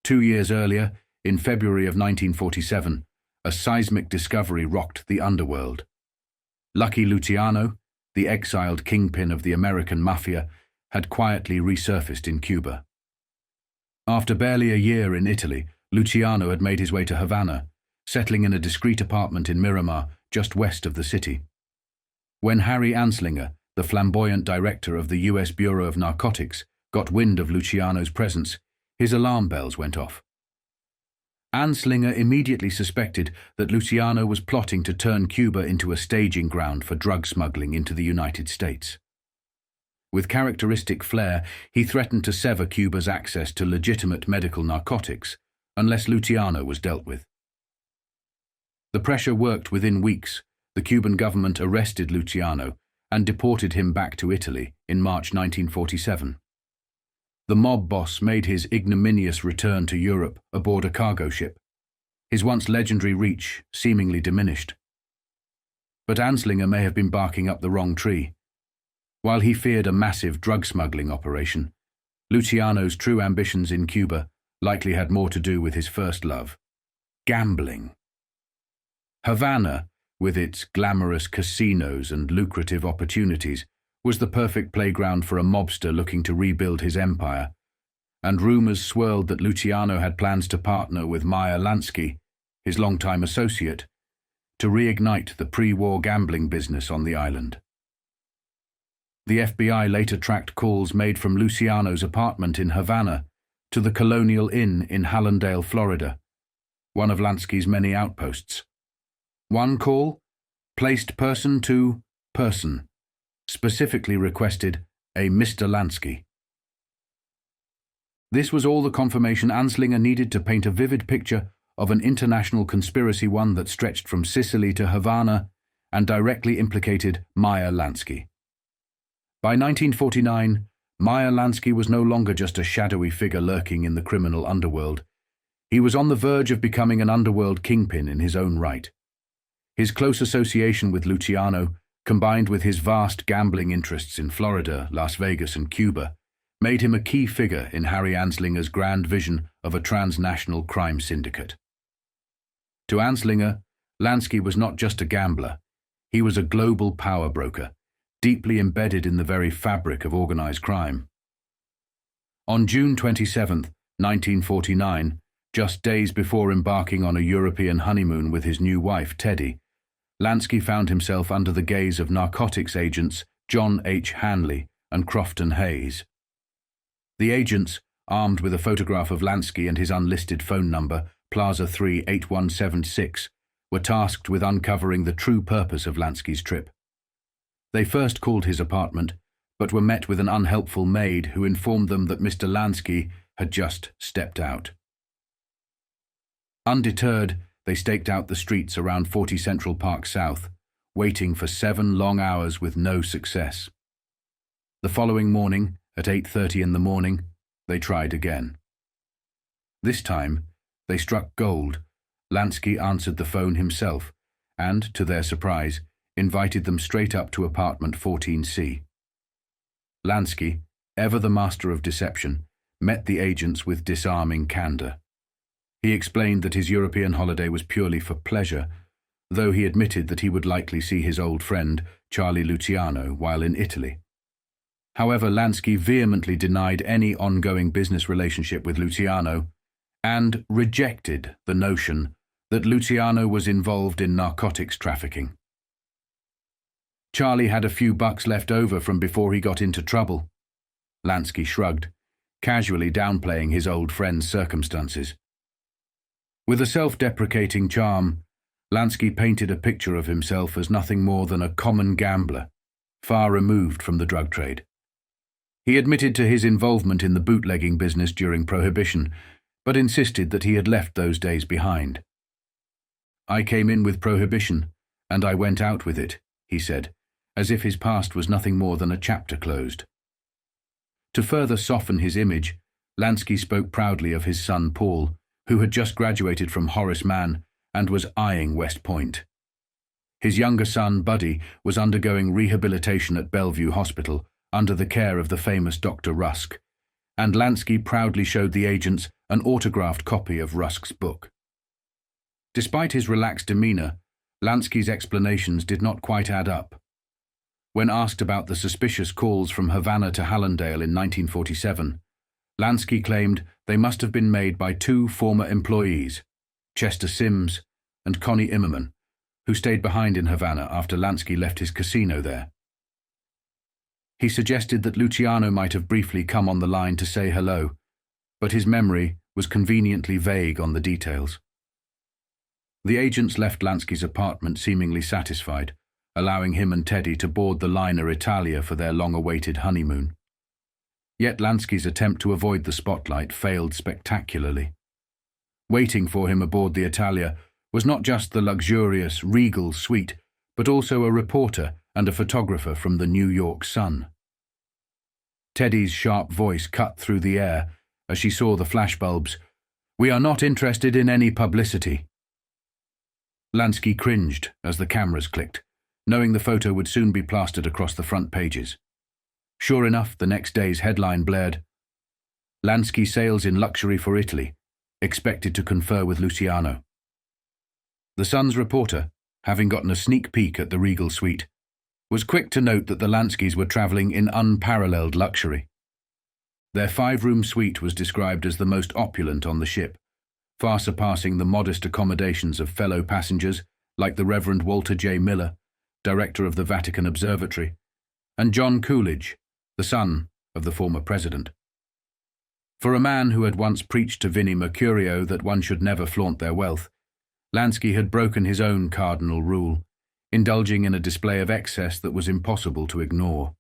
2 years earlier, in February of 1947, a seismic discovery rocked the underworld. Lucky Luciano, the exiled kingpin of the American Mafia, had quietly resurfaced in Cuba. After barely a year in Italy, Luciano had made his way to Havana, settling in a discreet apartment in Miramar, just west of the city. When Harry Anslinger, the flamboyant director of the U.S. Bureau of Narcotics, got wind of Luciano's presence, his alarm bells went off. Anslinger immediately suspected that Luciano was plotting to turn Cuba into a staging ground for drug smuggling into the United States. With characteristic flair, he threatened to sever Cuba's access to legitimate medical narcotics unless Luciano was dealt with. The pressure worked. Within weeks. The Cuban government arrested Luciano and deported him back to Italy in March 1947. The mob boss made his ignominious return to Europe aboard a cargo ship, his once legendary reach seemingly diminished. But Anslinger may have been barking up the wrong tree. While he feared a massive drug smuggling operation, Luciano's true ambitions in Cuba likely had more to do with his first love: gambling. Havana, with its glamorous casinos and lucrative opportunities, was the perfect playground for a mobster looking to rebuild his empire, and rumors swirled that Luciano had plans to partner with Meyer Lansky, his longtime associate, to reignite the pre-war gambling business on the island. The FBI later tracked calls made from Luciano's apartment in Havana to the Colonial Inn in Hallandale, Florida, one of Lansky's many outposts. One call, placed person to person, specifically requested a Mr. Lansky. This was all the confirmation Anslinger needed to paint a vivid picture of an international conspiracy, one that stretched from Sicily to Havana and directly implicated Meyer Lansky. By 1949, Meyer Lansky was no longer just a shadowy figure lurking in the criminal underworld. He was on the verge of becoming an underworld kingpin in his own right. His close association with Luciano, combined with his vast gambling interests in Florida, Las Vegas, and Cuba, made him a key figure in Harry Anslinger's grand vision of a transnational crime syndicate. To Anslinger, Lansky was not just a gambler. He was a global power broker, deeply embedded in the very fabric of organized crime. On June 27, 1949, just days before embarking on a European honeymoon with his new wife, Teddy, Lansky found himself under the gaze of narcotics agents John H. Hanley and Crofton Hayes. The agents, armed with a photograph of Lansky and his unlisted phone number, Plaza 38176, were tasked with uncovering the true purpose of Lansky's trip. They first called his apartment, but were met with an unhelpful maid who informed them that Mr. Lansky had just stepped out. Undeterred, they staked out the streets around 40 Central Park South, waiting for 7 long hours with no success. The following morning, at 8:30 in the morning, they tried again. This time, they struck gold. Lansky answered the phone himself and, to their surprise, invited them straight up to apartment 14C. Lansky, ever the master of deception, met the agents with disarming candor. He explained that his European holiday was purely for pleasure, though he admitted that he would likely see his old friend, Charlie Luciano, while in Italy. However, Lansky vehemently denied any ongoing business relationship with Luciano and rejected the notion that Luciano was involved in narcotics trafficking. Charlie had a few bucks left over from before he got into trouble. Lansky shrugged, casually downplaying his old friend's circumstances. With a self-deprecating charm, Lansky painted a picture of himself as nothing more than a common gambler, far removed from the drug trade. He admitted to his involvement in the bootlegging business during Prohibition, but insisted that he had left those days behind. "I came in with Prohibition, and I went out with it," he said, as if his past was nothing more than a chapter closed. To further soften his image, Lansky spoke proudly of his son Paul, who had just graduated from Horace Mann and was eyeing West Point. His younger son, Buddy, was undergoing rehabilitation at Bellevue Hospital under the care of the famous Dr. Rusk, and Lansky proudly showed the agents an autographed copy of Rusk's book. Despite his relaxed demeanor, Lansky's explanations did not quite add up. When asked about the suspicious calls from Havana to Hallandale in 1947, Lansky claimed they must have been made by two former employees, Chester Sims and Connie Immerman, who stayed behind in Havana after Lansky left his casino there. He suggested that Luciano might have briefly come on the line to say hello, but his memory was conveniently vague on the details. The agents left Lansky's apartment seemingly satisfied, allowing him and Teddy to board the liner Italia for their long-awaited honeymoon. Yet Lansky's attempt to avoid the spotlight failed spectacularly. Waiting for him aboard the Italia was not just the luxurious, regal suite, but also a reporter and a photographer from the New York Sun. Teddy's sharp voice cut through the air as she saw the flashbulbs. "We are not interested in any publicity." Lansky cringed as the cameras clicked, knowing the photo would soon be plastered across the front pages. Sure enough, the next day's headline blared, "Lansky sails in luxury for Italy, expected to confer with Luciano." The Sun's reporter, having gotten a sneak peek at the regal suite, was quick to note that the Lanskys were travelling in unparalleled luxury. Their 5-room suite was described as the most opulent on the ship, far surpassing the modest accommodations of fellow passengers like the Reverend Walter J. Miller, director of the Vatican Observatory, and John Coolidge, the son of the former president. For a man who had once preached to Vinnie Mercurio that one should never flaunt their wealth, Lansky had broken his own cardinal rule, indulging in a display of excess that was impossible to ignore.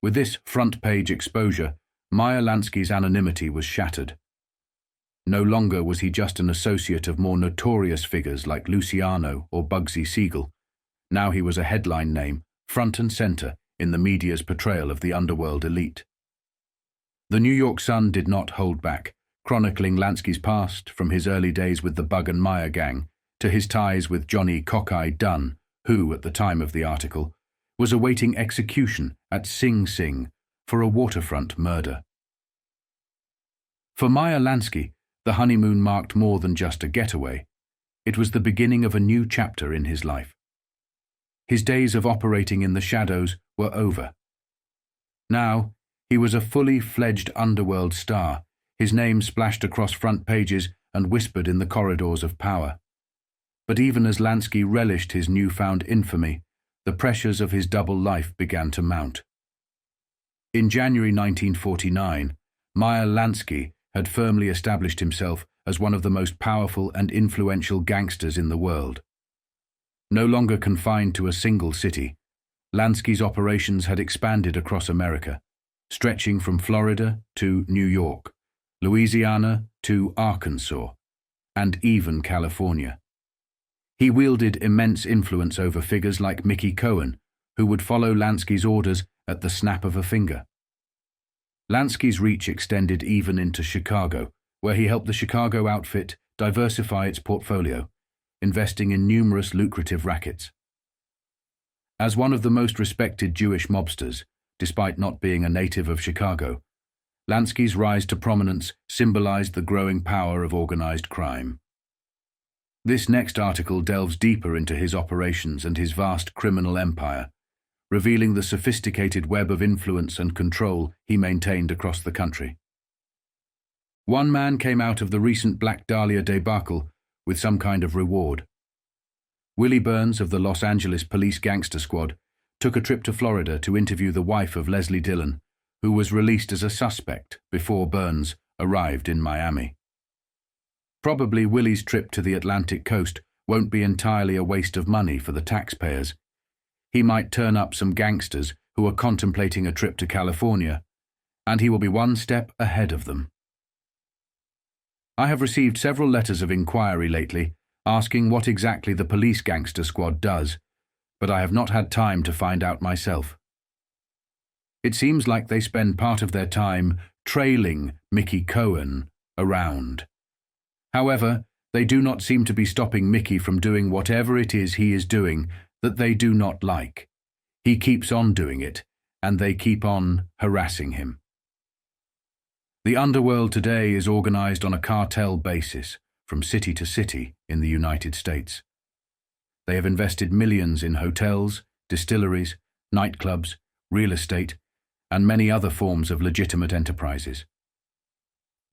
With this front-page exposure, Meyer Lansky's anonymity was shattered. No longer was he just an associate of more notorious figures like Luciano or Bugsy Siegel. Now he was a headline name, front and center, in the media's portrayal of the underworld elite. The New York Sun did not hold back, chronicling Lansky's past from his early days with the Bug and Meyer gang to his ties with Johnny Cockeye Dunn, who, at the time of the article, was awaiting execution at Sing Sing for a waterfront murder. For Meyer Lansky, the honeymoon marked more than just a getaway. It was the beginning of a new chapter in his life. His days of operating in the shadows were over. Now, he was a fully fledged underworld star, his name splashed across front pages and whispered in the corridors of power. But even as Lansky relished his newfound infamy, the pressures of his double life began to mount. In January 1949, Meyer Lansky had firmly established himself as one of the most powerful and influential gangsters in the world. No longer confined to a single city, Lansky's operations had expanded across America, stretching from Florida to New York, Louisiana to Arkansas, and even California. He wielded immense influence over figures like Mickey Cohen, who would follow Lansky's orders at the snap of a finger. Lansky's reach extended even into Chicago, where he helped the Chicago outfit diversify its portfolio, investing in numerous lucrative rackets. As one of the most respected Jewish mobsters, despite not being a native of Chicago, Lansky's rise to prominence symbolized the growing power of organized crime. This next article delves deeper into his operations and his vast criminal empire, revealing the sophisticated web of influence and control he maintained across the country. One man came out of the recent Black Dahlia debacle with some kind of reward. Willie Burns of the Los Angeles Police Gangster Squad took a trip to Florida to interview the wife of Leslie Dillon, who was released as a suspect before Burns arrived in Miami. Probably Willie's trip to the Atlantic coast won't be entirely a waste of money for the taxpayers. He might turn up some gangsters who are contemplating a trip to California, and he will be one step ahead of them. I have received several letters of inquiry lately, asking what exactly the police gangster squad does, but I have not had time to find out myself. It seems like they spend part of their time trailing Mickey Cohen around. However, they do not seem to be stopping Mickey from doing whatever it is he is doing that they do not like. He keeps on doing it, and they keep on harassing him. The underworld today is organized on a cartel basis, from city to city in the United States. They have invested millions in hotels, distilleries, nightclubs, real estate, and many other forms of legitimate enterprises.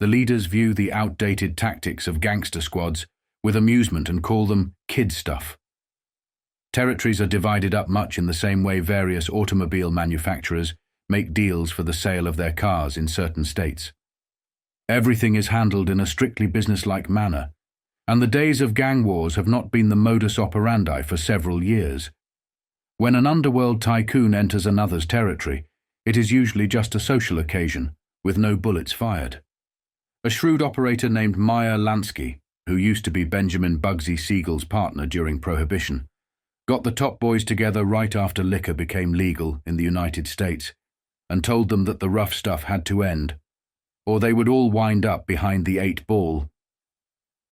The leaders view the outdated tactics of gangster squads with amusement and call them kid stuff. Territories are divided up much in the same way various automobile manufacturers make deals for the sale of their cars in certain states. Everything is handled in a strictly businesslike manner, and the days of gang wars have not been the modus operandi for several years. When an underworld tycoon enters another's territory, it is usually just a social occasion, with no bullets fired. A shrewd operator named Meyer Lansky, who used to be Benjamin Bugsy Siegel's partner during Prohibition, got the top boys together right after liquor became legal in the United States and told them that the rough stuff had to end, or they would all wind up behind the 8-ball.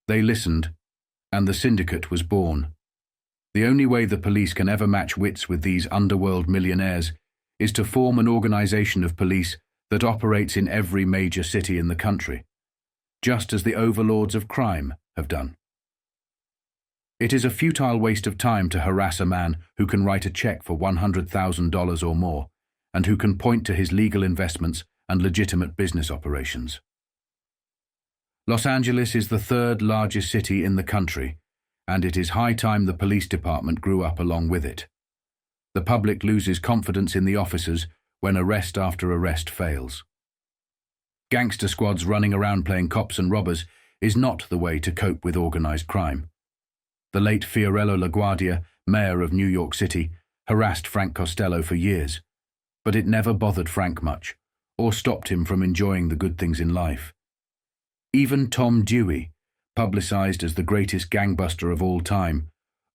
They listened, and the Syndicate was born. The only way the police can ever match wits with these underworld millionaires is to form an organization of police that operates in every major city in the country, just as the overlords of crime have done. It is a futile waste of time to harass a man who can write a check for $100,000 or more, and who can point to his legal investments and legitimate business operations. Los Angeles is the third largest city in the country, and it is high time the police department grew up along with it. The public loses confidence in the officers when arrest after arrest fails. Gangster squads running around playing cops and robbers is not the way to cope with organized crime. The late Fiorello LaGuardia, mayor of New York City, harassed Frank Costello for years, but it never bothered Frank much, or stopped him from enjoying the good things in life. Even Tom Dewey, publicized as the greatest gangbuster of all time,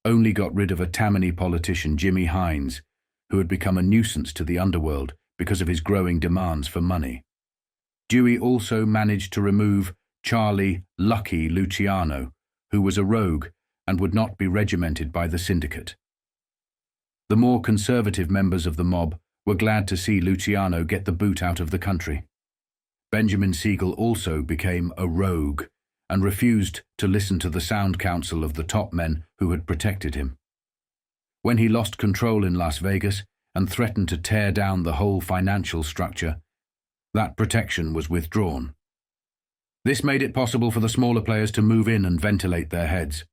only got rid of a Tammany politician, Jimmy Hines, who had become a nuisance to the underworld because of his growing demands for money. Dewey also managed to remove Charlie "Lucky" Luciano, who was a rogue and would not be regimented by the Syndicate. The more conservative members of the mob were glad to see Luciano get the boot out of the country. Benjamin Siegel also became a rogue and refused to listen to the sound counsel of the top men who had protected him. When he lost control in Las Vegas and threatened to tear down the whole financial structure, that protection was withdrawn. This made it possible for the smaller players to move in and ventilate their heads.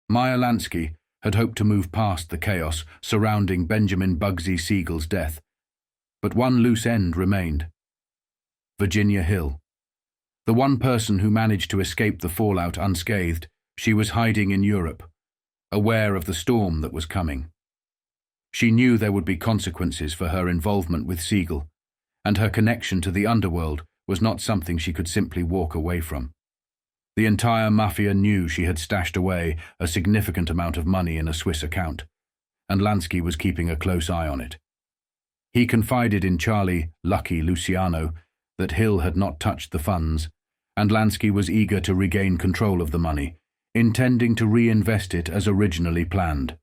Meyer Lansky had hoped to move past the chaos surrounding Benjamin Bugsy Siegel's death, but one loose end remained: Virginia Hill. The one person who managed to escape the fallout unscathed, she was hiding in Europe, aware of the storm that was coming. She knew there would be consequences for her involvement with Siegel, and her connection to the underworld was not something she could simply walk away from. The entire Mafia knew she had stashed away a significant amount of money in a Swiss account, and Lansky was keeping a close eye on it. He confided in Charlie "Lucky" Luciano that Hill had not touched the funds, and Lansky was eager to regain control of the money, intending to reinvest it as originally planned.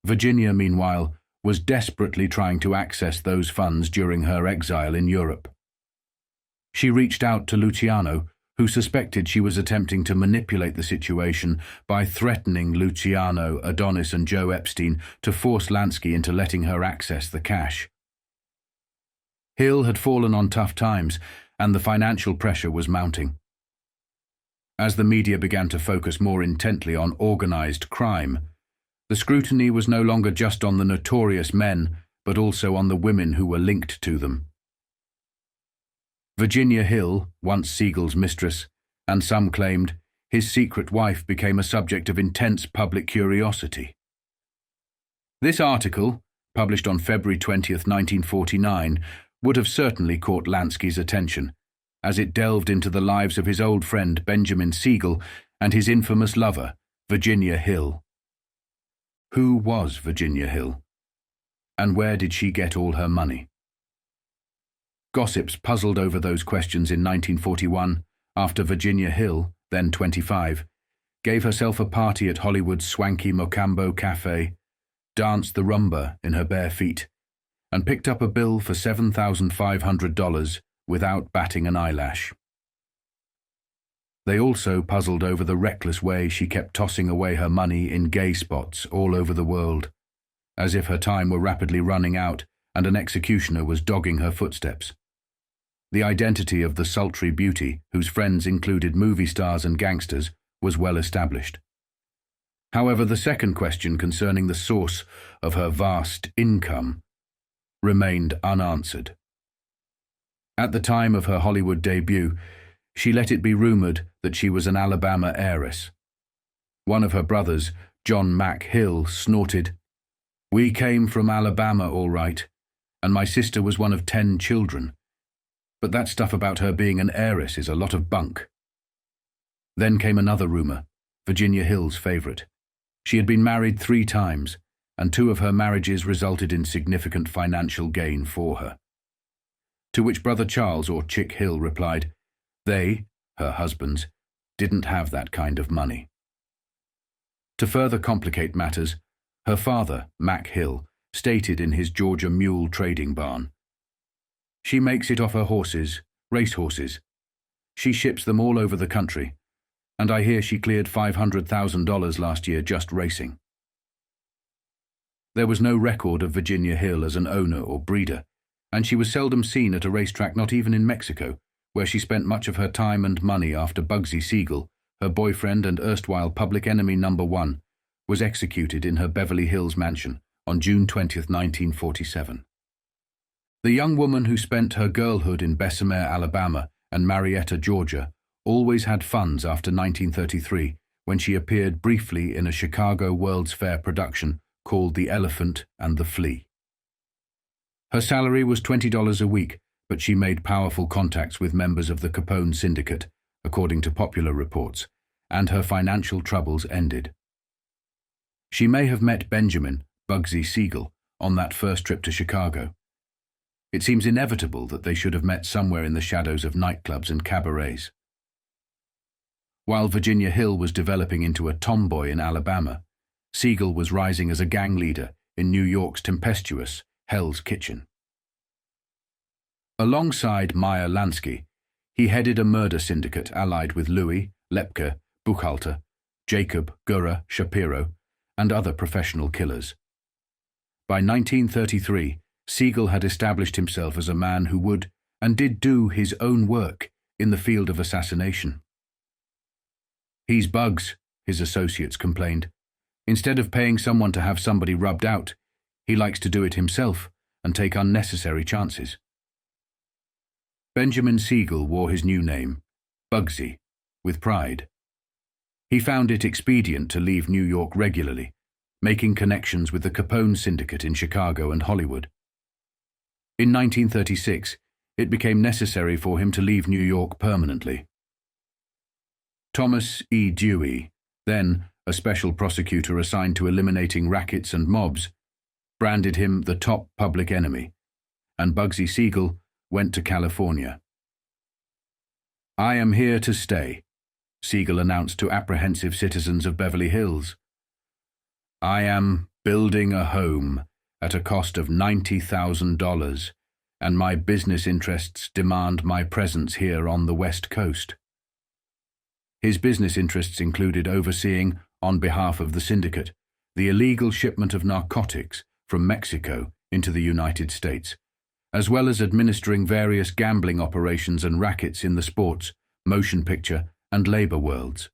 Virginia, meanwhile, was desperately trying to access those funds during her exile in Europe. She reached out to Luciano, who suspected she was attempting to manipulate the situation by threatening Luciano, Adonis, and Joe Epstein to force Lansky into letting her access the cash. Hill had fallen on tough times, and the financial pressure was mounting. As the media began to focus more intently on organized crime, the scrutiny was no longer just on the notorious men, but also on the women who were linked to them. Virginia Hill, once Siegel's mistress, and some claimed his secret wife, became a subject of intense public curiosity. This article, published on February 20th, 1949, would have certainly caught Lansky's attention, as it delved into the lives of his old friend Benjamin Siegel and his infamous lover, Virginia Hill. Who was Virginia Hill? And where did she get all her money? Gossips puzzled over those questions in 1941 after Virginia Hill, then 25, gave herself a party at Hollywood's swanky Mocambo Cafe, danced the rumba in her bare feet, and picked up a bill for $7,500 without batting an eyelash. They also puzzled over the reckless way she kept tossing away her money in gay spots all over the world, as if her time were rapidly running out and an executioner was dogging her footsteps. The identity of the sultry beauty, whose friends included movie stars and gangsters, was well established. However, the second question concerning the source of her vast income remained unanswered. At the time of her Hollywood debut, she let it be rumored that she was an Alabama heiress. One of her brothers, John Mac Hill, snorted, "We came from Alabama, all right, and my sister was one of 10 children. But that stuff about her being an heiress is a lot of bunk." Then came another rumor, Virginia Hill's favorite. She had been married 3 times, and 2 of her marriages resulted in significant financial gain for her. To which Brother Charles, or Chick Hill, replied, they, her husbands, didn't have that kind of money. To further complicate matters, her father, Mac Hill, stated in his Georgia mule trading barn, "She makes it off her horses, racehorses. She ships them all over the country, and I hear she cleared $500,000 last year just racing." There was no record of Virginia Hill as an owner or breeder, and she was seldom seen at a racetrack, not even in Mexico, where she spent much of her time and money after Bugsy Siegel, her boyfriend and erstwhile public enemy #1, was executed in her Beverly Hills mansion on June 20, 1947. The young woman who spent her girlhood in Bessemer, Alabama, and Marietta, Georgia, always had funds after 1933, when she appeared briefly in a Chicago World's Fair production called The Elephant and the Flea. Her salary was $20 a week, but she made powerful contacts with members of the Capone Syndicate, according to popular reports, and her financial troubles ended. She may have met Benjamin, Bugsy Siegel, on that first trip to Chicago. It seems inevitable that they should have met somewhere in the shadows of nightclubs and cabarets. While Virginia Hill was developing into a tomboy in Alabama, Siegel was rising as a gang leader in New York's tempestuous Hell's Kitchen. Alongside Meyer Lansky, he headed a murder syndicate allied with Louis, Lepke, Buchhalter, Jacob, Gura, Shapiro, and other professional killers. By 1933, Siegel had established himself as a man who would and did do his own work in the field of assassination. "He's Bugs," his associates complained. "Instead of paying someone to have somebody rubbed out, he likes to do it himself and take unnecessary chances." Benjamin Siegel wore his new name, Bugsy, with pride. He found it expedient to leave New York regularly, making connections with the Capone Syndicate in Chicago and Hollywood. In 1936, it became necessary for him to leave New York permanently. Thomas E. Dewey, then a special prosecutor assigned to eliminating rackets and mobs, branded him the top public enemy, and Bugsy Siegel went to California. "I am here to stay," Siegel announced to apprehensive citizens of Beverly Hills. "I am building a home at a cost of $90,000, and my business interests demand my presence here on the West Coast." His business interests included overseeing, on behalf of the syndicate, the illegal shipment of narcotics from Mexico into the United States, as well as administering various gambling operations and rackets in the sports, motion picture, and labor worlds.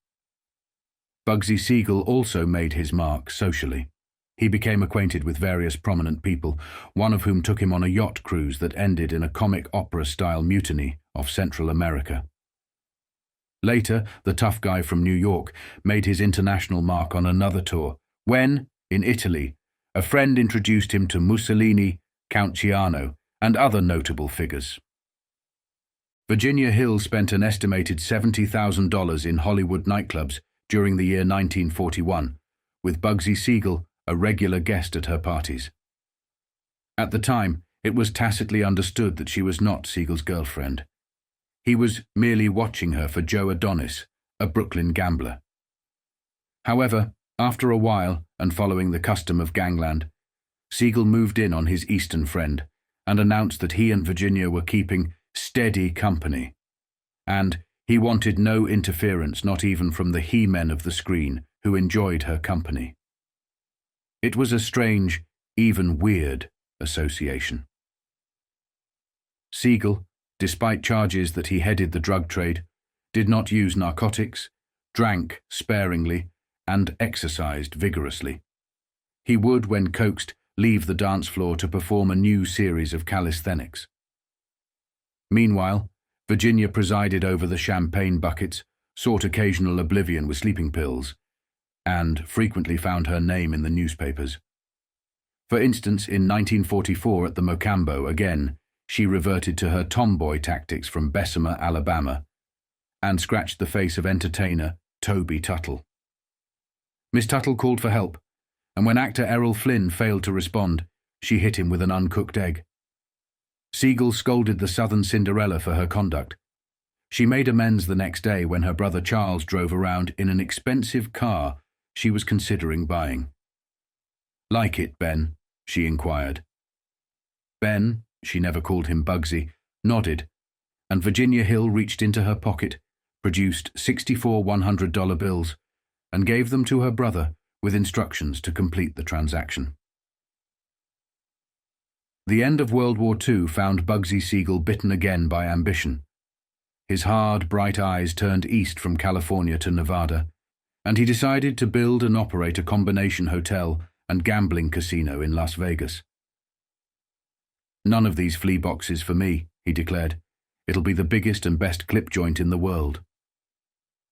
Bugsy Siegel also made his mark socially. He became acquainted with various prominent people, one of whom took him on a yacht cruise that ended in a comic opera-style mutiny off Central America. Later, the tough guy from New York made his international mark on another tour, when, in Italy, a friend introduced him to Mussolini, Count Ciano, and other notable figures. Virginia Hill spent an estimated $70,000 in Hollywood nightclubs during the year 1941, with Bugsy Siegel a regular guest at her parties. At the time, it was tacitly understood that she was not Siegel's girlfriend. He was merely watching her for Joe Adonis, a Brooklyn gambler. However, after a while, and following the custom of gangland, Siegel moved in on his Eastern friend and announced that he and Virginia were keeping steady company. And he wanted no interference, not even from the he-men of the screen, who enjoyed her company. It was a strange, even weird, association. Siegel, despite charges that he headed the drug trade, did not use narcotics, drank sparingly, and exercised vigorously. He would, when coaxed, leave the dance floor to perform a new series of calisthenics. Meanwhile, Virginia presided over the champagne buckets, sought occasional oblivion with sleeping pills, and frequently found her name in the newspapers. For instance, in 1944 at the Mocambo, again, she reverted to her tomboy tactics from Bessemer, Alabama, and scratched the face of entertainer Toby Tuttle. Miss Tuttle called for help, and when actor Errol Flynn failed to respond, she hit him with an uncooked egg. Siegel scolded the Southern Cinderella for her conduct. She made amends the next day when her brother Charles drove around in an expensive car she was considering buying. "Like it, Ben?" she inquired. Ben, she never called him Bugsy, nodded, and Virginia Hill reached into her pocket, produced 64 $100 bills, and gave them to her brother with instructions to complete the transaction. The end of World War II found Bugsy Siegel bitten again by ambition. His hard, bright eyes turned east from California to Nevada, and he decided to build and operate a combination hotel and gambling casino in Las Vegas. "None of these flea boxes for me," he declared. "It'll be the biggest and best clip joint in the world."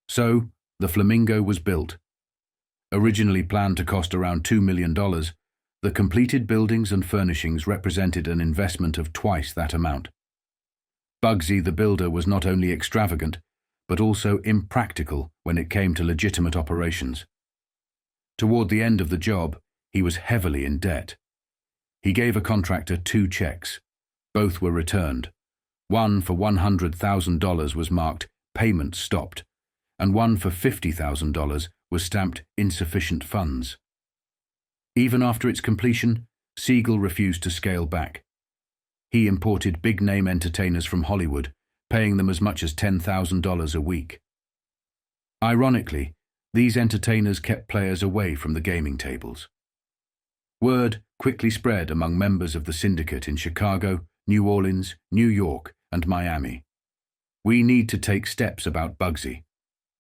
So, the Flamingo was built. Originally planned to cost around $2 million, the completed buildings and furnishings represented an investment of twice that amount. Bugsy the builder was not only extravagant, but also impractical when it came to legitimate operations. Toward the end of the job, he was heavily in debt. He gave a contractor 2 checks. Both were returned. One for $100,000 was marked "Payment Stopped," and one for $50,000 was stamped "Insufficient Funds." Even after its completion, Siegel refused to scale back. He imported big-name entertainers from Hollywood, paying them as much as $10,000 a week. Ironically, these entertainers kept players away from the gaming tables. Word quickly spread among members of the Syndicate in Chicago, New Orleans, New York, and Miami. "We need to take steps about Bugsy.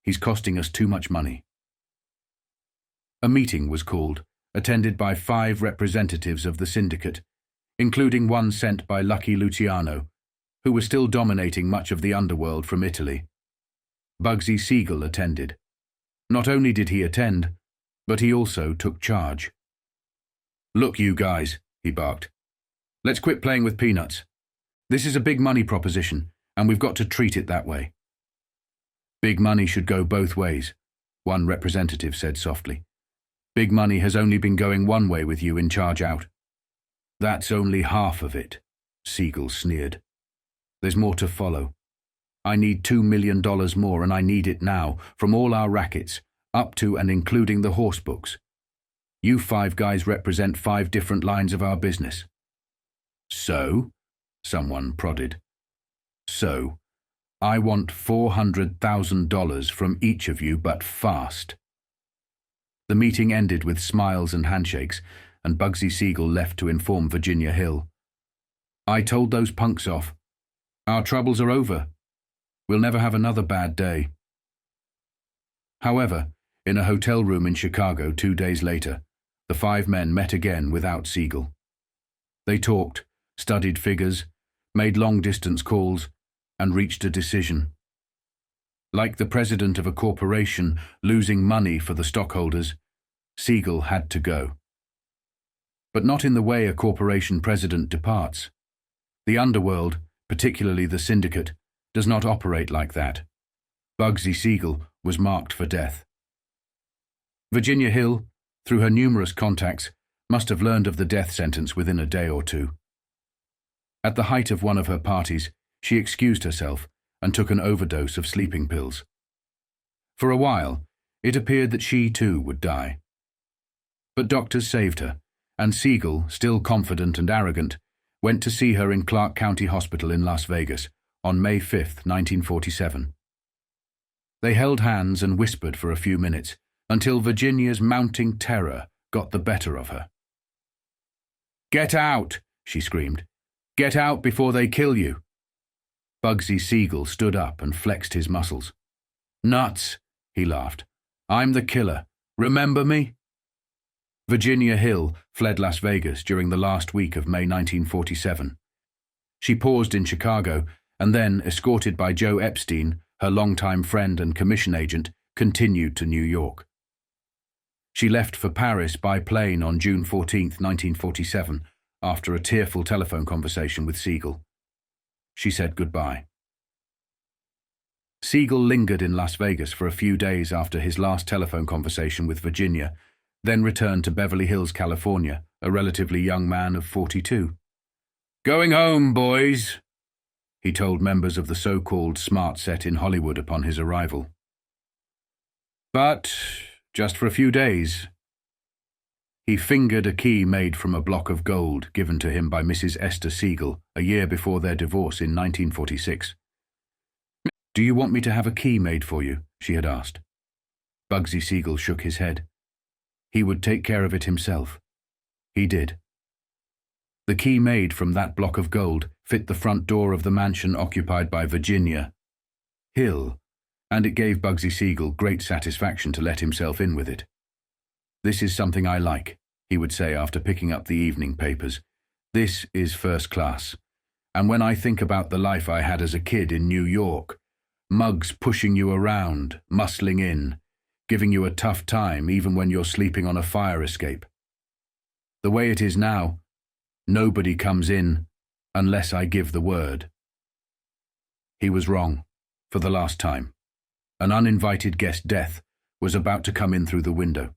He's costing us too much money." A meeting was called, attended by 5 representatives of the Syndicate, including one sent by Lucky Luciano, who was still dominating much of the underworld from Italy. Bugsy Siegel attended. Not only did he attend, but he also took charge. "Look, you guys," he barked. "Let's quit playing with peanuts. This is a big money proposition, and we've got to treat it that way." "Big money should go both ways," one representative said softly. "Big money has only been going one way with you in charge out." "That's only half of it," Siegel sneered. "There's more to follow. I need $2 million more, and I need it now, from all our rackets, up to and including the horse books. You 5 guys represent 5 different lines of our business." "So?" someone prodded. "So, I want $400,000 from each of you, but fast." The meeting ended with smiles and handshakes, and Bugsy Siegel left to inform Virginia Hill. "I told those punks off. Our troubles are over. We'll never have another bad day." However, in a hotel room in Chicago 2 days later, the 5 men met again without Siegel. They talked, studied figures, made long-distance calls, and reached a decision. Like the president of a corporation losing money for the stockholders, Siegel had to go. But not in the way a corporation president departs. The underworld, particularly the Syndicate, does not operate like that. Bugsy Siegel was marked for death. Virginia Hill, through her numerous contacts, must have learned of the death sentence within a day or 2. At the height of one of her parties, she excused herself and took an overdose of sleeping pills. For a while, it appeared that she too would die. But doctors saved her, and Siegel, still confident and arrogant, went to see her in Clark County Hospital in Las Vegas, on May 5, 1947. They held hands and whispered for a few minutes, until Virginia's mounting terror got the better of her. "Get out!" she screamed. "Get out before they kill you!" Bugsy Siegel stood up and flexed his muscles. "Nuts," he laughed. "I'm the killer. Remember me?" Virginia Hill fled Las Vegas during the last week of May 1947. She paused in Chicago and then, escorted by Joe Epstein, her longtime friend and commission agent, continued to New York. She left for Paris by plane on June 14, 1947, after a tearful telephone conversation with Siegel. She said goodbye. Siegel lingered in Las Vegas for a few days after his last telephone conversation with Virginia, then returned to Beverly Hills, California, a relatively young man of 42. "Going home, boys," he told members of the so-called smart set in Hollywood upon his arrival. "But just for a few days." He fingered a key made from a block of gold given to him by Mrs. Esther Siegel a year before their divorce in 1946. "Do you want me to have a key made for you?" she had asked. Bugsy Siegel shook his head. He would take care of it himself. He did. The key made from that block of gold fit the front door of the mansion occupied by Virginia Hill, and it gave Bugsy Siegel great satisfaction to let himself in with it. "This is something I like," he would say after picking up the evening papers. "This is first class. And when I think about the life I had as a kid in New York, mugs pushing you around, muscling in, giving you a tough time even when you're sleeping on a fire escape. The way it is now, nobody comes in unless I give the word." He was wrong, for the last time. An uninvited guest death was about to come in through the window.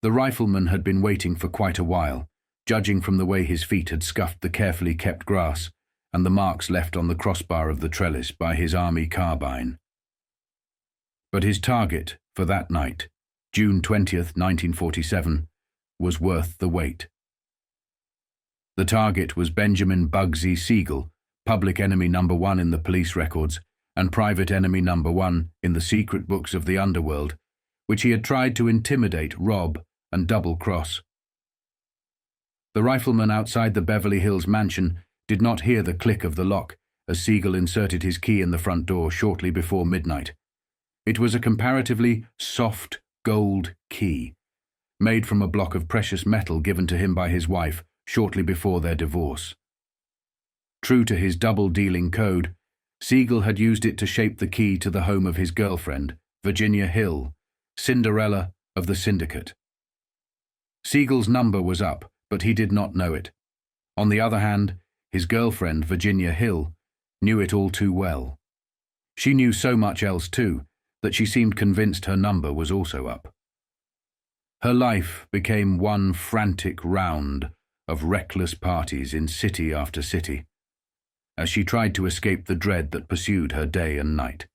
The rifleman had been waiting for quite a while, judging from the way his feet had scuffed the carefully kept grass and the marks left on the crossbar of the trellis by his army carbine. But his target for that night, June 20th, 1947, was worth the wait. The target was Benjamin Bugsy Siegel, public enemy number 1 in the police records and private enemy number 1 in the secret books of the underworld, which he had tried to intimidate, rob, and double-cross. The rifleman outside the Beverly Hills mansion did not hear the click of the lock as Siegel inserted his key in the front door shortly before midnight. It was a comparatively soft gold key, made from a block of precious metal given to him by his wife shortly before their divorce. True to his double-dealing code, Siegel had used it to shape the key to the home of his girlfriend, Virginia Hill, Cinderella of the Syndicate. Siegel's number was up, but he did not know it. On the other hand, his girlfriend, Virginia Hill, knew it all too well. She knew so much else too, that she seemed convinced her number was also up. Her life became one frantic round of reckless parties in city after city, as she tried to escape the dread that pursued her day and night.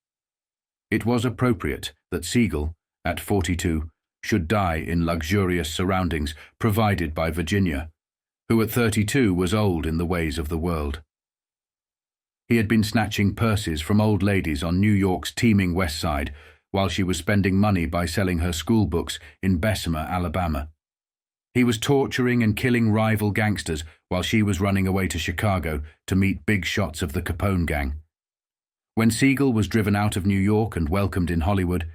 It was appropriate that Siegel, at 42, should die in luxurious surroundings provided by Virginia, who at 32 was old in the ways of the world. He had been snatching purses from old ladies on New York's teeming West Side while she was spending money by selling her school books in Bessemer, Alabama. He was torturing and killing rival gangsters while she was running away to Chicago to meet big shots of the Capone gang. When Siegel was driven out of New York and welcomed in Hollywood,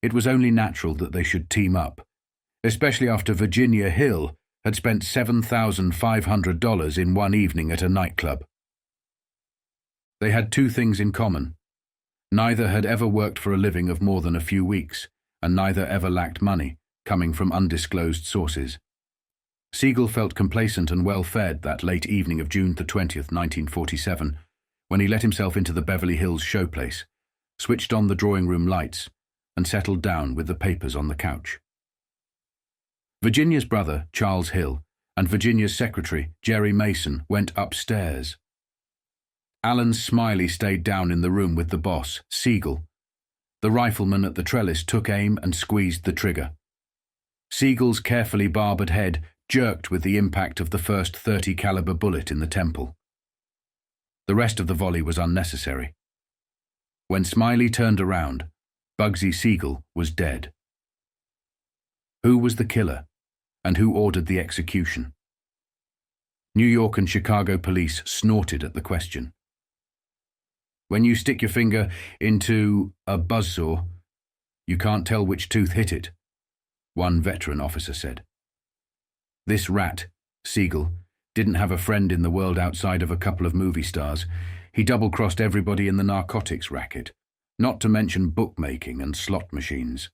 it was only natural that they should team up, especially after Virginia Hill had spent $7,500 in one evening at a nightclub. They had two things in common. Neither had ever worked for a living of more than a few weeks, and neither ever lacked money, coming from undisclosed sources. Siegel felt complacent and well-fed that late evening of June the 20th, 1947, when he let himself into the Beverly Hills showplace, switched on the drawing room lights, and settled down with the papers on the couch. Virginia's brother, Charles Hill, and Virginia's secretary, Jerry Mason, went upstairs. Alan Smiley stayed down in the room with the boss, Siegel. The rifleman at the trellis took aim and squeezed the trigger. Siegel's carefully barbered head jerked with the impact of the first .30 caliber bullet in the temple. The rest of the volley was unnecessary. When Smiley turned around, Bugsy Siegel was dead. Who was the killer, and who ordered the execution? New York and Chicago police snorted at the question. When you stick your finger into a buzzsaw, you can't tell which tooth hit it, one veteran officer said. This rat, Siegel, didn't have a friend in the world outside of a couple of movie stars. He double-crossed everybody in the narcotics racket, not to mention bookmaking and slot machines.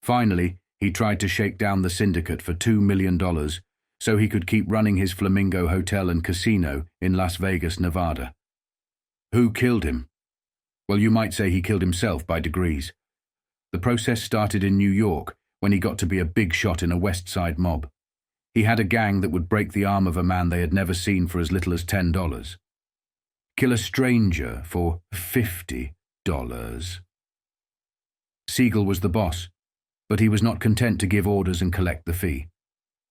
Finally, he tried to shake down the Syndicate for $2 million so he could keep running his Flamingo Hotel and Casino in Las Vegas, Nevada. Who killed him? Well, you might say he killed himself by degrees. The process started in New York when he got to be a big shot in a West Side mob. He had a gang that would break the arm of a man they had never seen for as little as $10. Kill a stranger for $50. Siegel was the boss, but he was not content to give orders and collect the fee.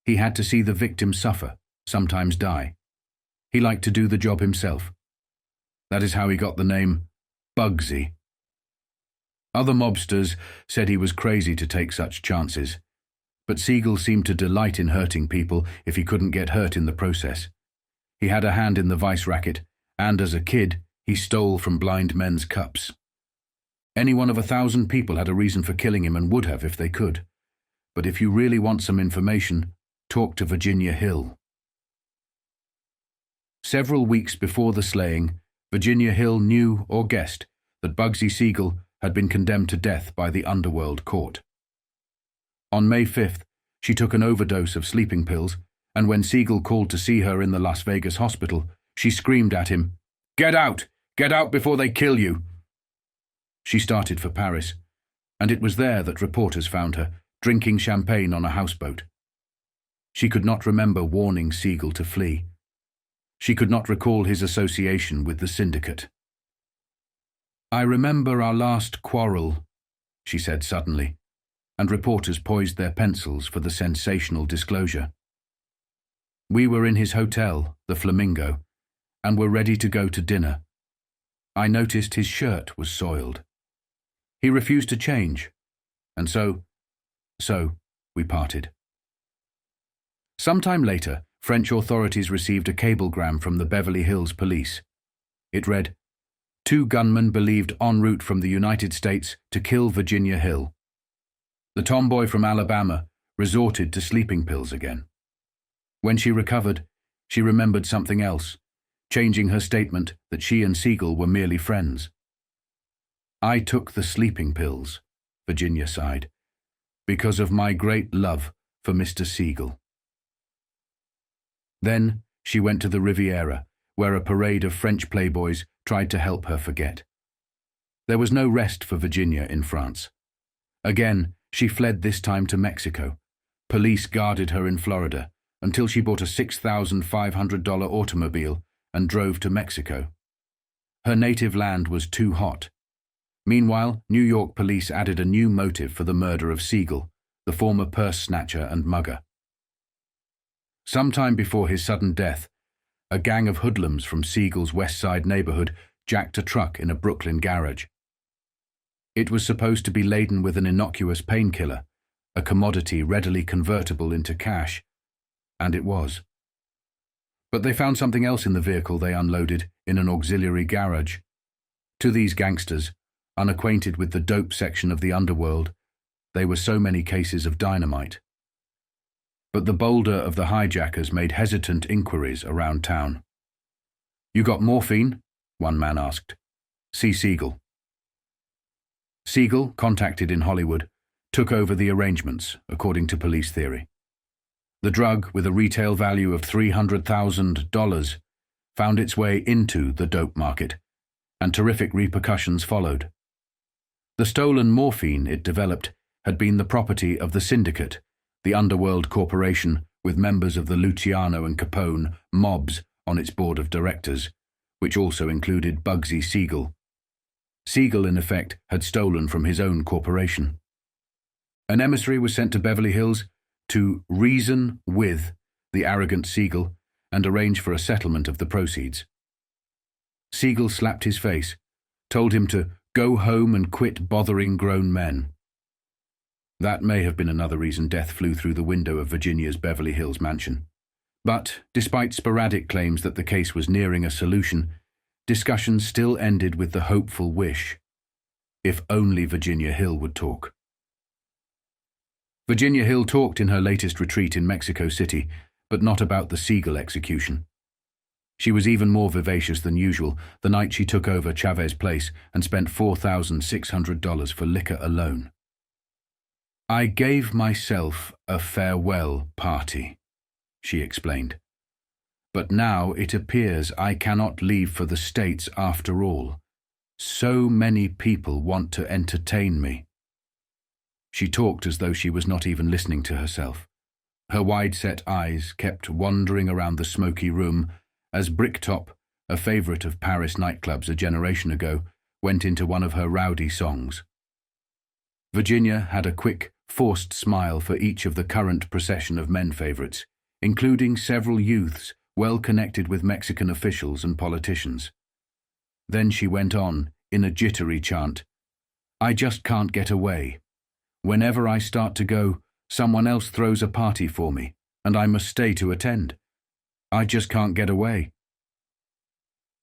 He had to see the victim suffer, sometimes die. He liked to do the job himself. That is how he got the name Bugsy. Other mobsters said he was crazy to take such chances, but Siegel seemed to delight in hurting people if he couldn't get hurt in the process. He had a hand in the vice racket, and as a kid, he stole from blind men's cups. Any one of 1,000 people had a reason for killing him and would have if they could. But if you really want some information, talk to Virginia Hill. Several weeks before the slaying, Virginia Hill knew or guessed that Bugsy Siegel had been condemned to death by the underworld court. On May 5th, she took an overdose of sleeping pills, and when Siegel called to see her in the Las Vegas hospital, she screamed at him, "Get out! Get out before they kill you!" She started for Paris, and it was there that reporters found her, drinking champagne on a houseboat. She could not remember warning Siegel to flee. She could not recall his association with the Syndicate. "I remember our last quarrel," she said suddenly, and reporters poised their pencils for the sensational disclosure. "We were in his hotel, the Flamingo, and were ready to go to dinner. I noticed his shirt was soiled. He refused to change, and so we parted." Sometime later, French authorities received a cablegram from the Beverly Hills police. It read, "2 gunmen believed en route from the United States to kill Virginia Hill. The tomboy from Alabama resorted to sleeping pills again. When she recovered, she remembered something else, changing her statement that she and Siegel were merely friends. I took the sleeping pills," Virginia sighed, "because of my great love for Mr. Siegel." Then she went to the Riviera, where a parade of French playboys tried to help her forget. There was no rest for Virginia in France. Again, she fled this time to Mexico. Police guarded her in Florida until she bought a $6,500 automobile and drove to Mexico. Her native land was too hot. Meanwhile, New York police added a new motive for the murder of Siegel, the former purse snatcher and mugger. Sometime before his sudden death, a gang of hoodlums from Siegel's West Side neighborhood jacked a truck in a Brooklyn garage. It was supposed to be laden with an innocuous painkiller, a commodity readily convertible into cash, and it was. But they found something else in the vehicle they unloaded in an auxiliary garage. To these gangsters, unacquainted with the dope section of the underworld, they were so many cases of dynamite. But the bolder of the hijackers made hesitant inquiries around town. "You got morphine?" one man asked. "See Siegel." Siegel, contacted in Hollywood, took over the arrangements, according to police theory. The drug, with a retail value of $300,000, found its way into the dope market, and terrific repercussions followed. The stolen morphine it developed had been the property of the Syndicate, the underworld corporation with members of the Luciano and Capone mobs on its board of directors, which also included Bugsy Siegel. Siegel, in effect, had stolen from his own corporation. An emissary was sent to Beverly Hills to reason with the arrogant Siegel and arrange for a settlement of the proceeds. Siegel slapped his face, told him to go home and quit bothering grown men. That may have been another reason death flew through the window of Virginia's Beverly Hills mansion. But, despite sporadic claims that the case was nearing a solution, discussions still ended with the hopeful wish, if only Virginia Hill would talk. Virginia Hill talked in her latest retreat in Mexico City, but not about the Siegel execution. She was even more vivacious than usual the night she took over Chavez Place and spent $4,600 for liquor alone. "I gave myself a farewell party," she explained. "But now it appears I cannot leave for the States after all. So many people want to entertain me." She talked as though she was not even listening to herself. Her wide-set eyes kept wandering around the smoky room as Bricktop, a favorite of Paris nightclubs a generation ago, went into one of her rowdy songs. Virginia had a quick, forced smile for each of the current procession of men favorites, including several youths well connected with Mexican officials and politicians. Then she went on, in a jittery chant, "I just can't get away. Whenever I start to go, someone else throws a party for me, and I must stay to attend. I just can't get away."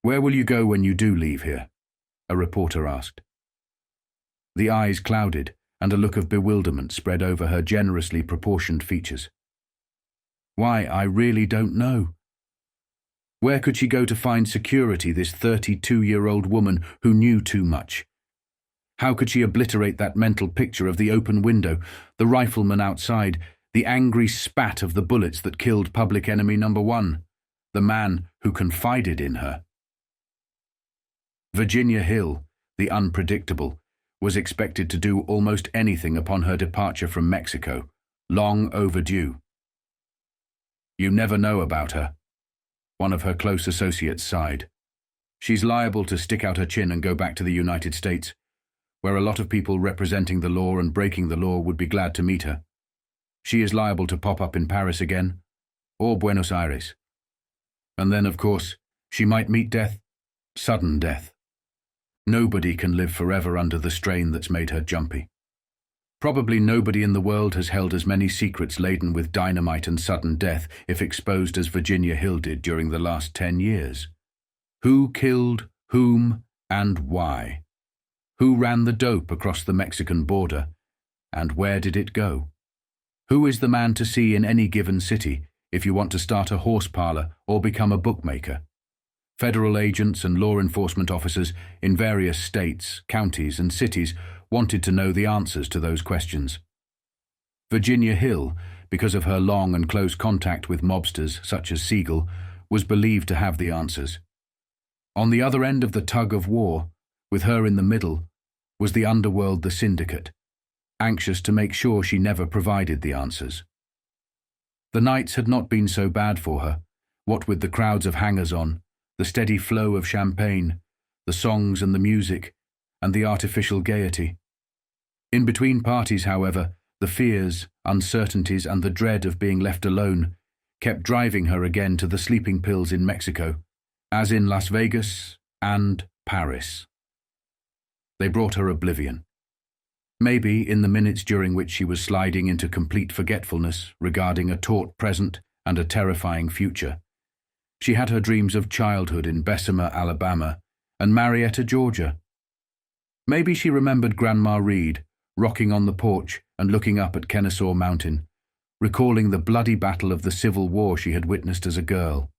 "Where will you go when you do leave here?" a reporter asked. The eyes clouded, and a look of bewilderment spread over her generously proportioned features. "Why, I really don't know." Where could she go to find security, this 32-year-old woman who knew too much? How could she obliterate that mental picture of the open window, the rifleman outside, the angry spat of the bullets that killed public enemy number one, the man who confided in her? Virginia Hill, the unpredictable, was expected to do almost anything upon her departure from Mexico, long overdue. "You never know about her," one of her close associates sighed. "She's liable to stick out her chin and go back to the United States, where a lot of people representing the law and breaking the law would be glad to meet her. She is liable to pop up in Paris again, or Buenos Aires. And then, of course, she might meet death, sudden death. Nobody can live forever under the strain that's made her jumpy. Probably nobody in the world has held as many secrets laden with dynamite and sudden death if exposed as Virginia Hill did during the last 10 years. Who killed whom and why? Who ran the dope across the Mexican border, and where did it go? Who is the man to see in any given city if you want to start a horse parlor or become a bookmaker? Federal agents and law enforcement officers in various states, counties, and cities wanted to know the answers to those questions. Virginia Hill, because of her long and close contact with mobsters such as Siegel, was believed to have the answers. On the other end of the tug of war, with her in the middle, was the underworld, the Syndicate, anxious to make sure she never provided the answers. The nights had not been so bad for her, what with the crowds of hangers-on, the steady flow of champagne, the songs and the music, and the artificial gaiety. In between parties, however, the fears, uncertainties, and the dread of being left alone kept driving her again to the sleeping pills in Mexico, as in Las Vegas and Paris. They brought her oblivion. Maybe in the minutes during which she was sliding into complete forgetfulness regarding a taut present and a terrifying future, she had her dreams of childhood in Bessemer, Alabama, and Marietta, Georgia. Maybe she remembered Grandma Reed, rocking on the porch and looking up at Kennesaw Mountain, recalling the bloody battle of the Civil War she had witnessed as a girl.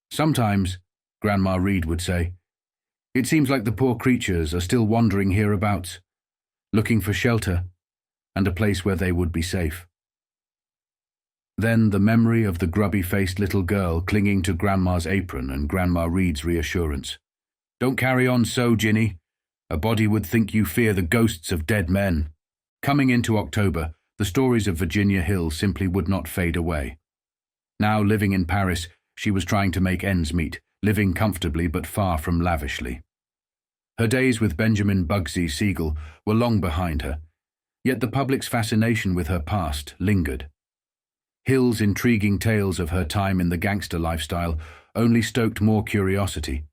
"Sometimes," Grandma Reed would say, "it seems like the poor creatures are still wandering hereabouts, looking for shelter and a place where they would be safe." Then the memory of the grubby-faced little girl clinging to Grandma's apron and Grandma Reed's reassurance. "Don't carry on so, Ginny. A body would think you fear the ghosts of dead men." Coming into October, the stories of Virginia Hill simply would not fade away. Now living in Paris, she was trying to make ends meet, living comfortably but far from lavishly. Her days with Benjamin Bugsy Siegel were long behind her, yet the public's fascination with her past lingered. Hill's intriguing tales of her time in the gangster lifestyle only stoked more curiosity,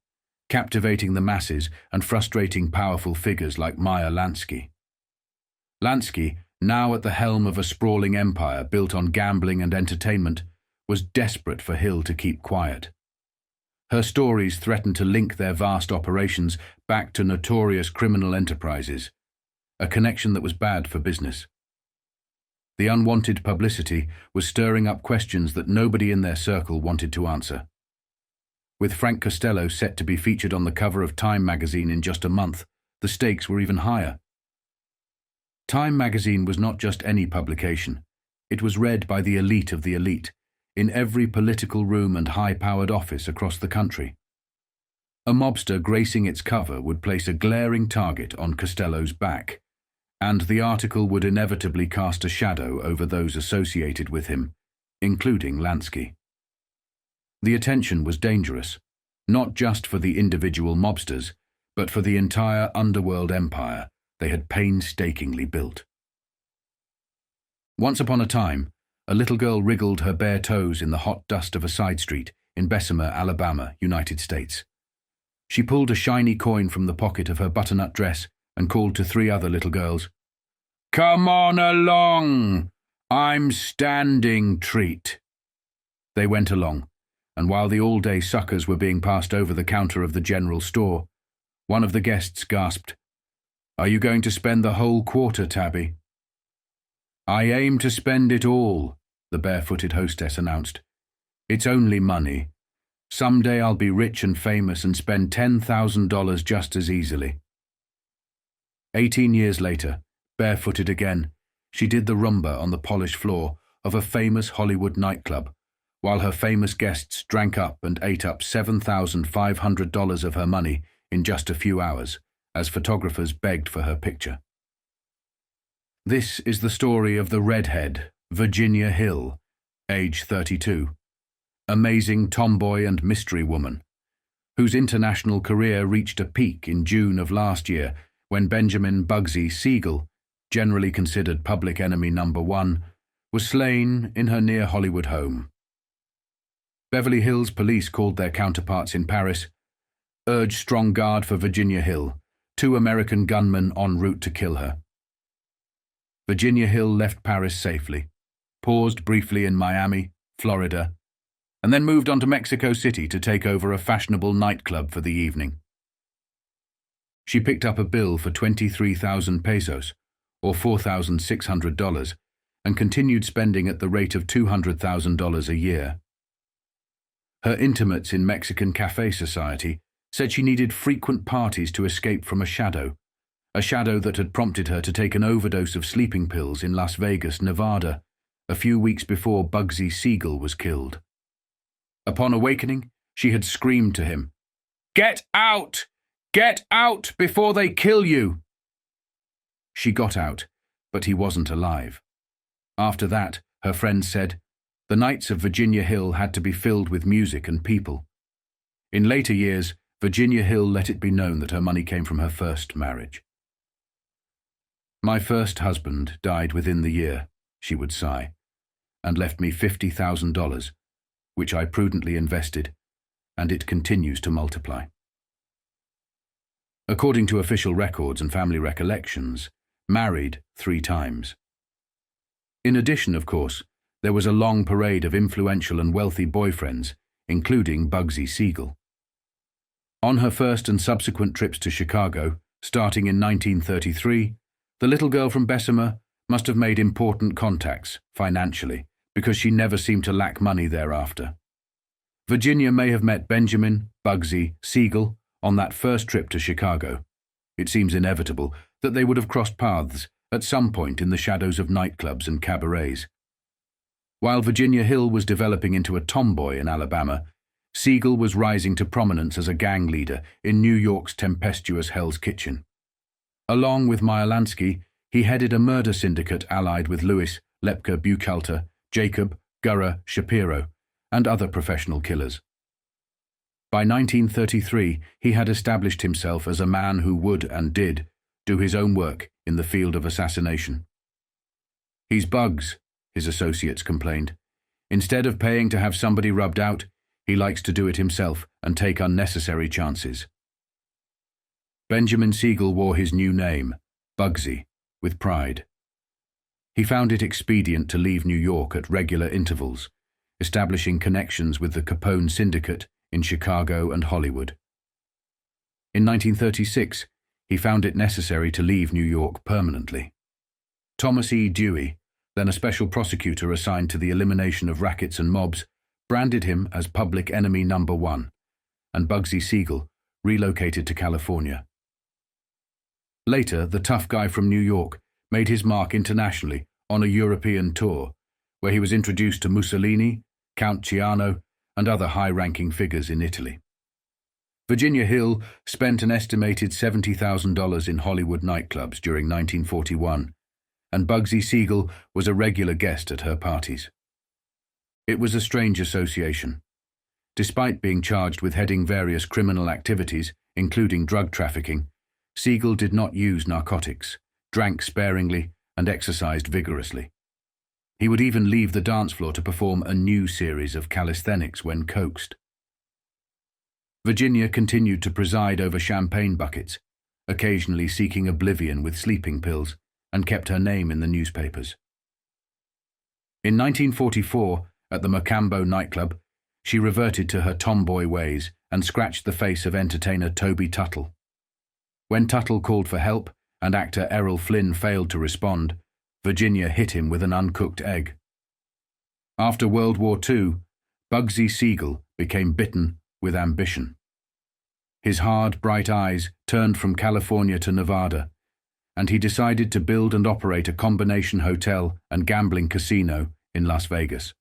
captivating the masses and frustrating powerful figures like Meyer Lansky. Lansky, now at the helm of a sprawling empire built on gambling and entertainment, was desperate for Hill to keep quiet. Her stories threatened to link their vast operations back to notorious criminal enterprises, a connection that was bad for business. The unwanted publicity was stirring up questions that nobody in their circle wanted to answer. With Frank Costello set to be featured on the cover of Time magazine in just a month, the stakes were even higher. Time magazine was not just any publication. It was read by the elite of the elite, in every political room and high-powered office across the country. A mobster gracing its cover would place a glaring target on Costello's back, and the article would inevitably cast a shadow over those associated with him, including Lansky. The attention was dangerous, not just for the individual mobsters, but for the entire underworld empire they had painstakingly built. Once upon a time, a little girl wriggled her bare toes in the hot dust of a side street in Bessemer, Alabama, United States. She pulled a shiny coin from the pocket of her butternut dress and called to 3 other little girls, "Come on along! I'm standing treat." They went along, and while the all-day suckers were being passed over the counter of the general store, one of the guests gasped, "Are you going to spend the whole quarter, Tabby?" "I aim to spend it all," the barefooted hostess announced. "It's only money. Someday I'll be rich and famous and spend $10,000 just as easily." 18 years later, barefooted again, she did the rumba on the polished floor of a famous Hollywood nightclub, while her famous guests drank up and ate up $7,500 of her money in just a few hours, as photographers begged for her picture. This is the story of the redhead, Virginia Hill, age 32, amazing tomboy and mystery woman, whose international career reached a peak in June of last year when Benjamin Bugsy Siegel, generally considered public enemy number 1, was slain in her near Hollywood home. Beverly Hills police called their counterparts in Paris, "Urge strong guard for Virginia Hill, 2 American gunmen en route to kill her." Virginia Hill left Paris safely, paused briefly in Miami, Florida, and then moved on to Mexico City to take over a fashionable nightclub for the evening. She picked up a bill for 23,000 pesos, or $4,600, and continued spending at the rate of $200,000 a year. Her intimates in Mexican cafe society said she needed frequent parties to escape from a shadow that had prompted her to take an overdose of sleeping pills in Las Vegas, Nevada, a few weeks before Bugsy Siegel was killed. Upon awakening, she had screamed to him, "Get out! Get out before they kill you!" She got out, but he wasn't alive. After that, her friends said, the nights of Virginia Hill had to be filled with music and people. In later years, Virginia Hill let it be known that her money came from her first marriage. "My first husband died within the year," she would sigh, "and left me $50,000, which I prudently invested, and it continues to multiply." According to official records and family recollections, married 3 times. In addition, of course, there was a long parade of influential and wealthy boyfriends, including Bugsy Siegel. On her first and subsequent trips to Chicago, starting in 1933, the little girl from Bessemer must have made important contacts, financially, because she never seemed to lack money thereafter. Virginia may have met Benjamin, Bugsy, Siegel on that first trip to Chicago. It seems inevitable that they would have crossed paths at some point in the shadows of nightclubs and cabarets. While Virginia Hill was developing into a tomboy in Alabama, Siegel was rising to prominence as a gang leader in New York's tempestuous Hell's Kitchen. Along with Meyer Lansky, he headed a murder syndicate allied with Lewis, Lepke Buchalter, Jacob, Gurra, Shapiro, and other professional killers. By 1933, he had established himself as a man who would and did do his own work in the field of assassination. "He's bugs," his associates complained. "Instead of paying to have somebody rubbed out, He likes to do it himself and take unnecessary chances. Benjamin Siegel wore his new name, Bugsy, with pride. He found it expedient to leave New York at regular intervals, establishing connections with the Capone Syndicate in Chicago and Hollywood. In 1936, he found it necessary to leave New York permanently. Thomas E. Dewey, then a special prosecutor assigned to the elimination of rackets and mobs, branded him as public enemy number 1, and Bugsy Siegel relocated to California. Later, the tough guy from New York made his mark internationally on a European tour, where he was introduced to Mussolini, Count Ciano, and other high-ranking figures in Italy. Virginia Hill spent an estimated $70,000 in Hollywood nightclubs during 1941, and Bugsy Siegel was a regular guest at her parties. It was a strange association. Despite being charged with heading various criminal activities, including drug trafficking, Siegel did not use narcotics, drank sparingly, and exercised vigorously. He would even leave the dance floor to perform a new series of calisthenics when coaxed. Virginia continued to preside over champagne buckets, occasionally seeking oblivion with sleeping pills, and kept her name in the newspapers. In 1944, at the Mocambo nightclub, she reverted to her tomboy ways and scratched the face of entertainer Toby Tuttle. When Tuttle called for help and actor Errol Flynn failed to respond, Virginia hit him with an uncooked egg. After World War II, Bugsy Siegel became bitten with ambition. His hard, bright eyes turned from California to Nevada, and he decided to build and operate a combination hotel and gambling casino in Las Vegas.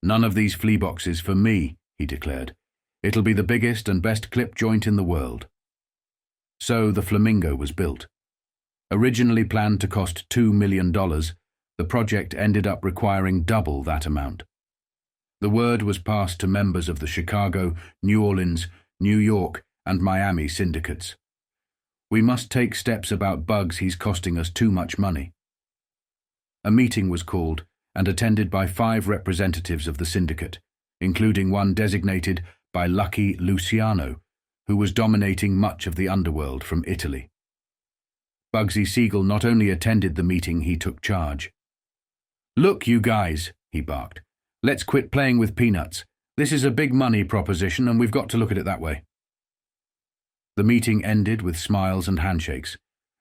"None of these flea boxes for me," he declared. "It'll be the biggest and best clip joint in the world." So the Flamingo was built. Originally planned to cost $2 million, the project ended up requiring double that amount. The word was passed to members of the Chicago, New Orleans, New York, and Miami syndicates. "We must take steps about Bugs, he's costing us too much money." A meeting was called and attended by 5 representatives of the syndicate, including one designated by Lucky Luciano, who was dominating much of the underworld from Italy. Bugsy Siegel not only attended the meeting, he took charge. "Look, you guys," he barked, "let's quit playing with peanuts. This is a big money proposition and we've got to look at it that way." The meeting ended with smiles and handshakes,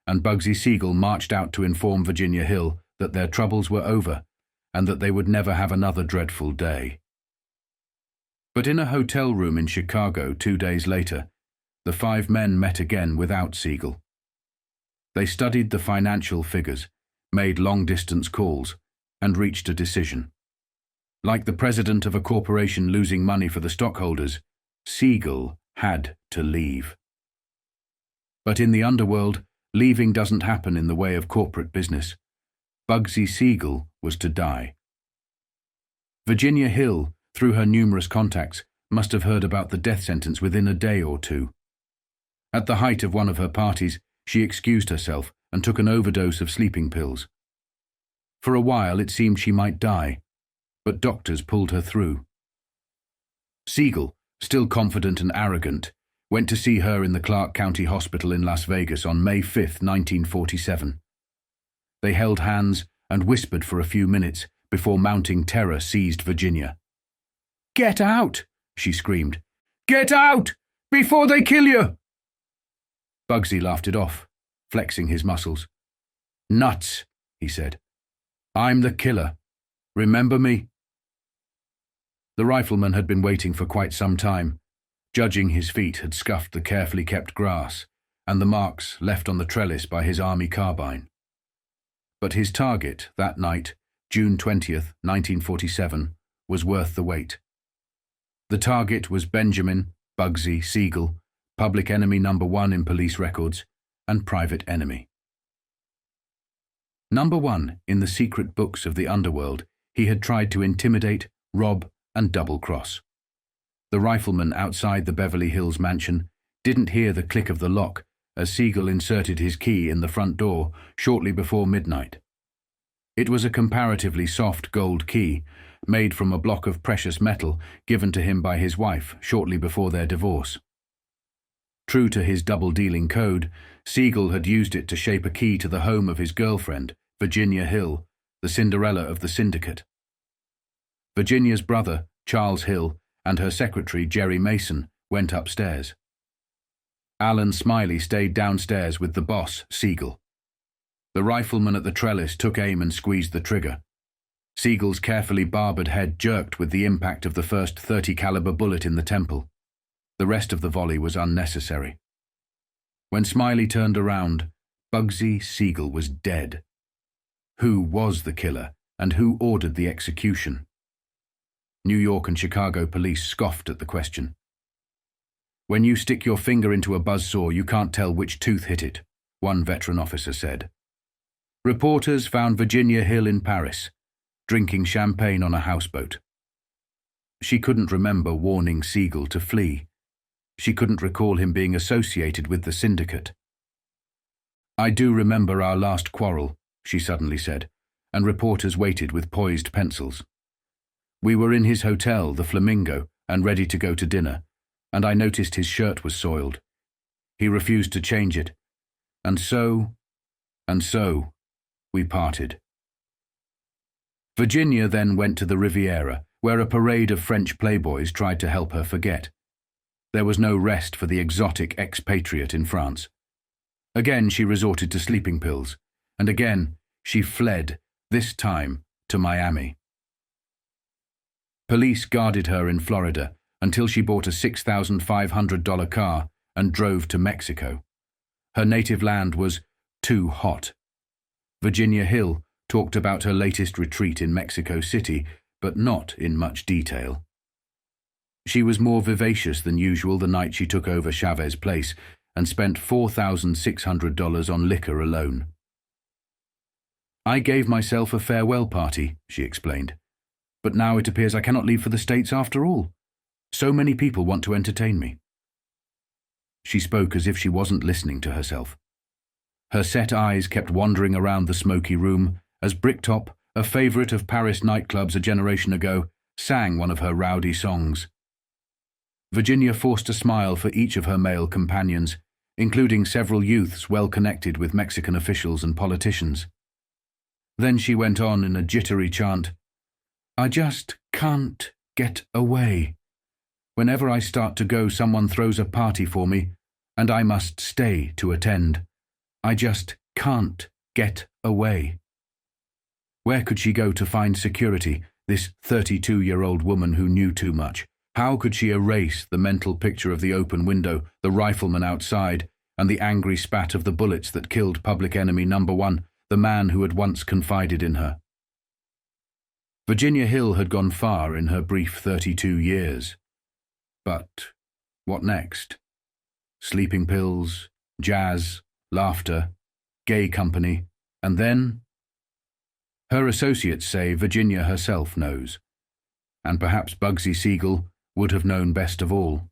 and Bugsy Siegel marched out to inform Virginia Hill that their troubles were over and that they would never have another dreadful day. But in a hotel room in Chicago 2 days later, the 5 men met again without Siegel. They studied the financial figures, made long-distance calls, and reached a decision. Like the president of a corporation losing money for the stockholders, Siegel had to leave. But in the underworld, leaving doesn't happen in the way of corporate business. Bugsy Siegel was to die. Virginia Hill, through her numerous contacts, must have heard about the death sentence within a day or 2. At the height of one of her parties, she excused herself and took an overdose of sleeping pills. For a while it seemed she might die, but doctors pulled her through. Siegel, still confident and arrogant, went to see her in the Clark County Hospital in Las Vegas on May 5, 1947. They held hands and whispered for a few minutes before mounting terror seized Virginia. "Get out!" she screamed. "Get out! Before they kill you!" Bugsy laughed it off, flexing his muscles. "Nuts," he said. "I'm the killer. Remember me?" The rifleman had been waiting for quite some time. Judging his feet had scuffed the carefully kept grass and the marks left on the trellis by his army carbine. But his target that night, June 20th, 1947, was worth the wait. The target was Benjamin Bugsy Siegel, public enemy number 1 in police records, and private enemy. Number 1 in the secret books of the underworld, he had tried to intimidate, rob, and double-cross. The rifleman outside the Beverly Hills mansion didn't hear the click of the lock as Siegel inserted his key in the front door shortly before midnight. It was a comparatively soft gold key, made from a block of precious metal given to him by his wife shortly before their divorce. True to his double-dealing code, Siegel had used it to shape a key to the home of his girlfriend, Virginia Hill, the Cinderella of the Syndicate. Virginia's brother, Charles Hill, and her secretary, Jerry Mason, went upstairs. Alan Smiley stayed downstairs with the boss, Siegel. The rifleman at the trellis took aim and squeezed the trigger. Siegel's carefully barbered head jerked with the impact of the first .30 caliber bullet in the temple. The rest of the volley was unnecessary. When Smiley turned around, Bugsy Siegel was dead. Who was the killer, and who ordered the execution? New York and Chicago police scoffed at the question. "When you stick your finger into a buzzsaw, you can't tell which tooth hit it," one veteran officer said. Reporters found Virginia Hill in Paris, drinking champagne on a houseboat. She couldn't remember warning Siegel to flee. She couldn't recall him being associated with the Syndicate. "I do remember our last quarrel," she suddenly said, and reporters waited with poised pencils. "We were in his hotel, the Flamingo, and ready to go to dinner, and I noticed his shirt was soiled. He refused to change it, and so, we parted." Virginia then went to the Riviera, where a parade of French playboys tried to help her forget. There was no rest for the exotic expatriate in France. Again she resorted to sleeping pills, and again she fled, this time to Miami. Police guarded her in Florida until she bought a $6,500 car and drove to Mexico. Her native land was too hot. Virginia Hill talked about her latest retreat in Mexico City, but not in much detail. She was more vivacious than usual the night she took over Chavez Place and spent $4,600 on liquor alone. "I gave myself a farewell party," she explained. "But now it appears I cannot leave for the States after all. So many people want to entertain me." She spoke as if she wasn't listening to herself. Her set eyes kept wandering around the smoky room as Bricktop, a favorite of Paris nightclubs a generation ago, sang one of her rowdy songs. Virginia forced a smile for each of her male companions, including several youths well connected with Mexican officials and politicians. Then she went on in a jittery chant, "I just can't get away. Whenever I start to go, someone throws a party for me, and I must stay to attend. I just can't get away." Where could she go to find security, this 32-year-old woman who knew too much? How could she erase the mental picture of the open window, the rifleman outside, and the angry spat of the bullets that killed public enemy number one, the man who had once confided in her? Virginia Hill had gone far in her brief 32 years. But what next? Sleeping pills, jazz, laughter, gay company, and then? Her associates say Virginia herself knows, and perhaps Bugsy Siegel would have known best of all.